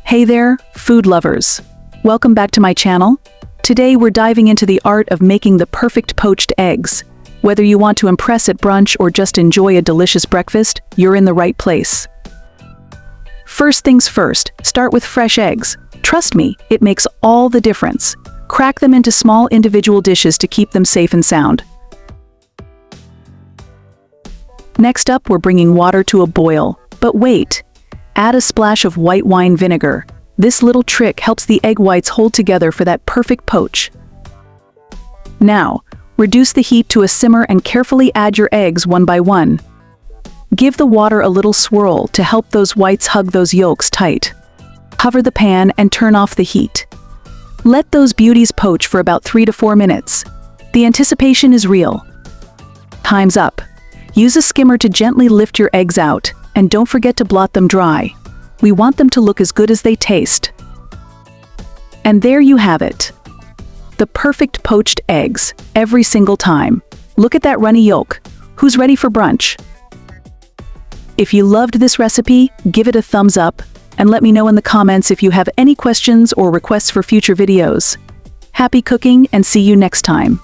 Hey there, food lovers. Welcome back to my channel. Today we're diving into the art of making the perfect poached eggs. Whether you want to impress at brunch or just enjoy a delicious breakfast, you're in the right place. First things first, start with fresh eggs. Trust me, it makes all the difference. Crack them into small individual dishes to keep them safe and sound. Next up, we're bringing water to a boil. But wait, add a splash of white wine vinegar. This little trick helps the egg whites hold together for that perfect poach. Now, reduce the heat to a simmer and carefully add your eggs one by one. Give the water a little swirl to help those whites hug those yolks tight. Cover the pan and turn off the heat. Let those beauties poach for about 3 to 4 minutes. The anticipation is real. Time's up. Use a skimmer to gently lift your eggs out, and don't forget to blot them dry. We want them to look as good as they taste. And there you have it. The perfect poached eggs, every single time. Look at that runny yolk. Who's ready for brunch? If you loved this recipe, give it a thumbs up, and let me know in the comments if you have any questions or requests for future videos. Happy cooking and see you next time.